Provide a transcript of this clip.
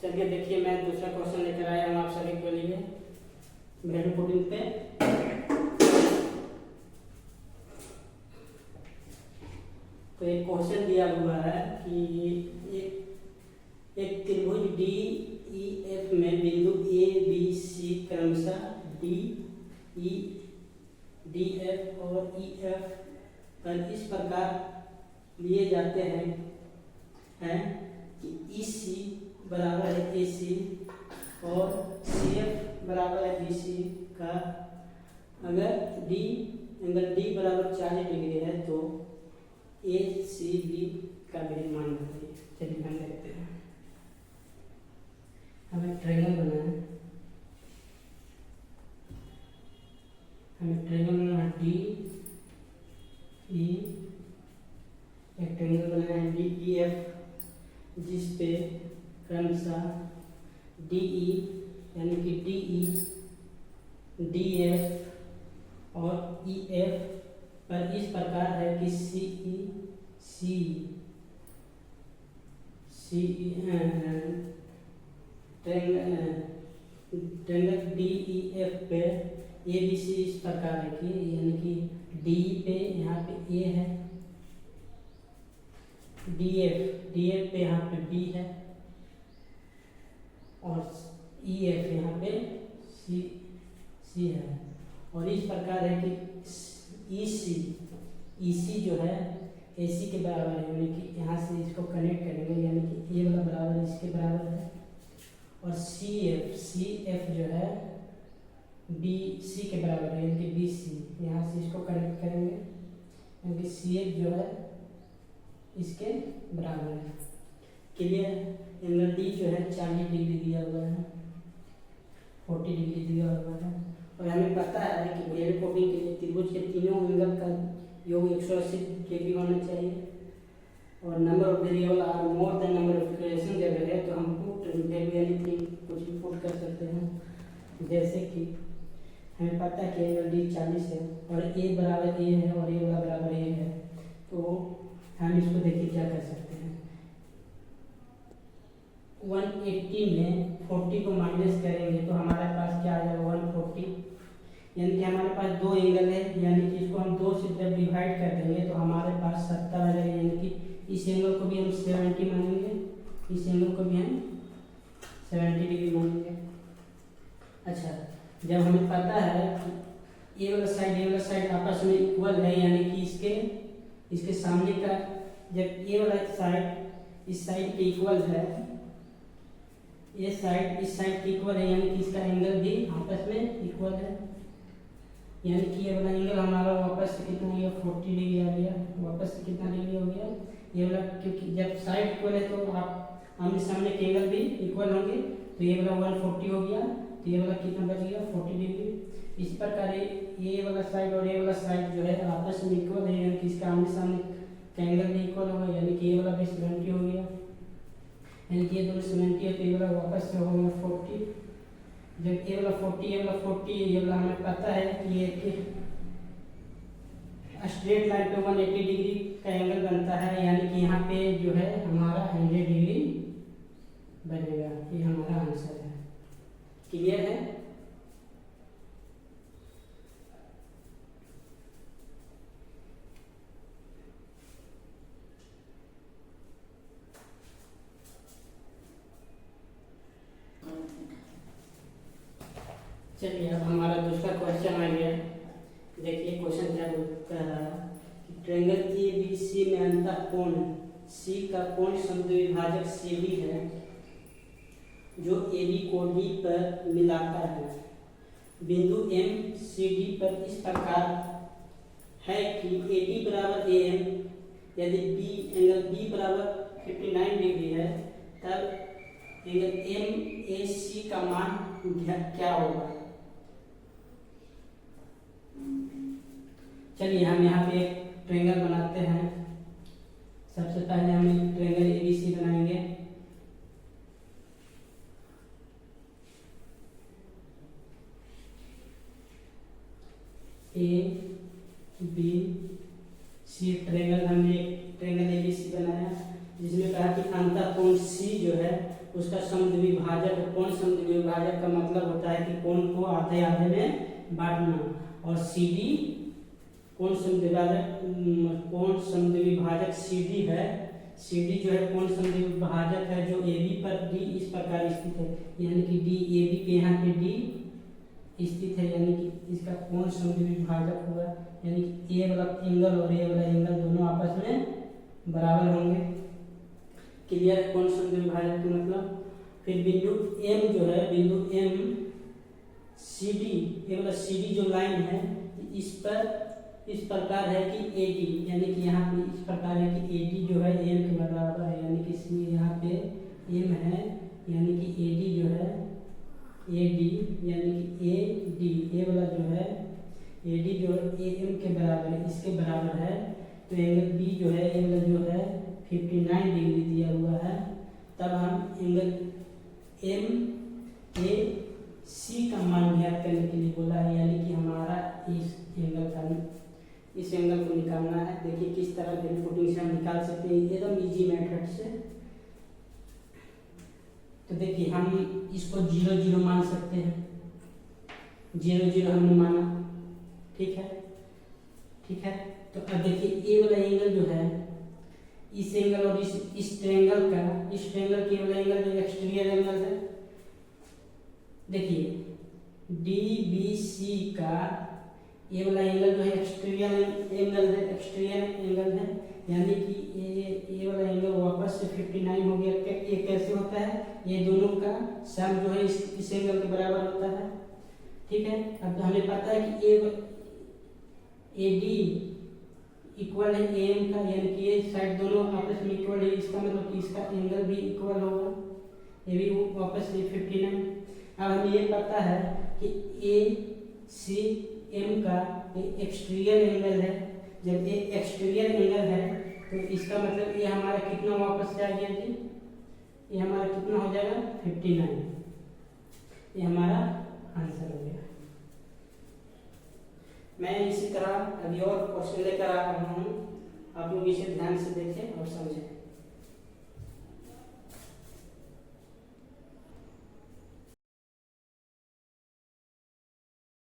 चलिए देखिए, मैं दूसरा क्वेश्चन लेकर आया हूँ आप सभी के लिए मेरे कोडिंग पे। तो एक क्वेश्चन दिया हुआ है कि एक त्रिभुज डी ई एफ में बिंदु ए बी सी क्रमशः डी एफ और ई एफ पर इस प्रकार लिए जाते हैं कि ई सी बराबर है ए सी और सी एफ बराबर है बी सी का। अगर एंगल डी बराबर 40 डिग्री है तो ए सी बी का भी मान बताइए। चलिए हम देखते हैं। हमें ट्रायंगल बनाना है, डी ई, एक ट्रायंगल बनाना है डी ई एफ जिस पे क्रमशः डी ई यानी कि डी ई डी एफ और ई एफ पर इस प्रकार है कि ट्रायंगल डी ई एफ पे ए बी सी इस प्रकार है कि यानी कि डी पे यहाँ पे ए है, डी एफ पे यहाँ पे बी है और ई एफ यहाँ पे सी है। और इस प्रकार है कि ई सी जो है ए सी के बराबर है, यानी कि यहाँ से इसको कनेक्ट करेंगे यानी कि ये वाला बराबर इसके बराबर है। और सी एफ जो है बी सी के बराबर है, यानी कि बी सी, यहाँ से इसको कनेक्ट करेंगे यानी कि सी एफ जो है इसके बराबर है। क्लियर? एंगल डी जो है 40 डिग्री दिया हुआ है, 40 डिग्री दिया हुआ है। और हमें पता है कि मेरे कोडिंग के लिए त्रिभुज के तीनों एंगल का योग 180 डिग्री होना चाहिए और number of variable are more than number of equation जब है तो हम पुट वैल्यू एनीथिंग कुछ भी पुट कर सकते हैं। जैसे कि हमें पता है कि एंगल डी 40 है और ए बराबर ए है और ए वाला बराबर ए है, तो हम इसको देखिए क्या कर सकते हैं। 180 में 40 को माइनस करेंगे तो हमारे पास क्या आ जाएगा 140, यानी कि हमारे पास दो एंगल है, यानी कि इसको हम 2 से जब डिवाइड कर देंगे तो हमारे पास 70 आ जाएगा। यानी कि इस एंगल को भी हम 70 मानेंगे, इस एंगल को भी हम 70 डिग्री मानेंगे। अच्छा, जब हमें पता है कि ये वाला साइड आपस में इक्वल है, यानी कि इसके सामने का जब ये वाला साइड इस साइड के इक्वल है, ये साइड इस साइड के इक्वल है, यानी कि इसका एंगल भी आपस में इक्वल है। यानी कि ये वाला एंगल हमारा वापस से कितना हो गया 40 डिग्री आ गया, वापस से कितना डिग्री हो गया ये वाला, क्योंकि जब साइड इक्वल है तो आप आमने सामने के एंगल भी इक्वल होंगे, तो ये वाला 140 हो गया, तो ये वाला कितना बच गया 40 डिग्री। इस प्रकार ये वाला साइड और ये वाला साइड जो है आपस में इक्वल है, यानी कि इसका आमने सामने का एंगल भी इक्वल होगा, यानी कि ये वाला भी 70 हो गया, यानी कि ये दोनों 70 है तो ये वाला वापस से हो गया 40। जब ये वाला 40 ये वाला हमें पता है कि ये स्ट्रेट लाइन पे 180 डिग्री का एंगल बनता है, यानी कि यहाँ पे जो है हमारा 100 डिग्री बनेगा। ये हमारा आंसर है। क्लियर है? चलिए अब हमारा दूसरा क्वेश्चन आ गया। देखिए क्वेश्चन क्या कह रहा है कि ट्रायंगल ए बी सी में अंतः कोण सी का कोण समद्विभाजक सी बी है जो ए बी को डी पर मिलाता है। बिंदु एम सी डी पर इस प्रकार है कि ए डी बराबर ए एम, यदि एंगल बी बराबर 59 डिग्री है तब एंगल एम ए सी का मान क्या होगा। चलिए हम यहाँ पे एक ट्रायंगल बनाते हैं। सबसे पहले हम ट्रायंगल एबीसी बनाएंगे। ए बी सी ट्रायंगल, हमने एक ट्रायंगल एबीसी बनाया जिसमें कहा कि अंतः कोण सी जो है उसका समद्विभाजक। कोण समद्विभाजक का मतलब होता है कि कोण को आधे आधे में बांटना। और CD कोण समद्विभाजक CD है। CD जो है कोण समद्विभाजक है जो AB पर D इस प्रकार स्थित है, यानी कि D AB पे यहाँ पे D स्थित है, यानी कि इसका कोण समद्विभाजक हुआ, यानी कि A वाला एंगल और A वाला एंगल दोनों आपस में बराबर होंगे। क्लियर? कोण समद्विभाजक का मतलब। फिर बिंदु M जो है, बिंदु M CD, ये वाला CD जो लाइन है इस पर इस प्रकार है कि AD, यानी कि यहाँ पे इस प्रकार है कि AD जो है M के बराबर है, यानी कि यहाँ पे M है, यानी कि AD जो है AD, यानी कि AD ये वाला जो है AD जो है AM के बराबर है, इसके बराबर है। तो एंगल B जो है ये वाला जो है 59 डिग्री दिया हुआ है। तब हम एंगल MAC का मान ज्ञात करने के लिए बोला है, यानी कि हमारा इस एंगल को निकालना है। देखिए किस तरह के पुटिंग से हम निकाल सकते हैं एकदम इजी मेथड से। तो देखिए हम इसको 0 0 मान सकते हैं, 0 0 हमने माना, ठीक है, ठीक है। तो अब देखिए ए वाला एंगल जो है इस एंगल और इस ट्रायंगल का, इस ट्रायंगल के वाला एंगल जो एक्सटीरियर एंगल है, देखिए DBC का ये वाला एंगल जो है एक्सटीरियर एंगल है, एक्सटीरियर एंगल है, यानी कि ये वाला एंगल वापस से 59 हो गया। ये कैसे होता है? ये दोनों का सम जो है इस एंगल के बराबर होता है, ठीक है। अब तो हमें पता है कि AD इक्वल है AM का, यानी कि ये साइड दोनों आपस में इक्वल है, इसका मतलब कि इसका एंगल भी इक्वल होगा, ये भी वापस से 59। अब हमें ये पता है कि ACM का एक्सटीरियर एंगल है। जब ये एक्सटीरियर एंगल है तो इसका मतलब ये हमारा कितना वापस से आ गया जी? ये हमारा कितना हो जाएगा? 59। ये हमारा आंसर हो गया। मैं इसी तरह अभी और क्वेश्चन लेकर आ रहा हूँ, आप लोग इसे ध्यान से देखें और समझें।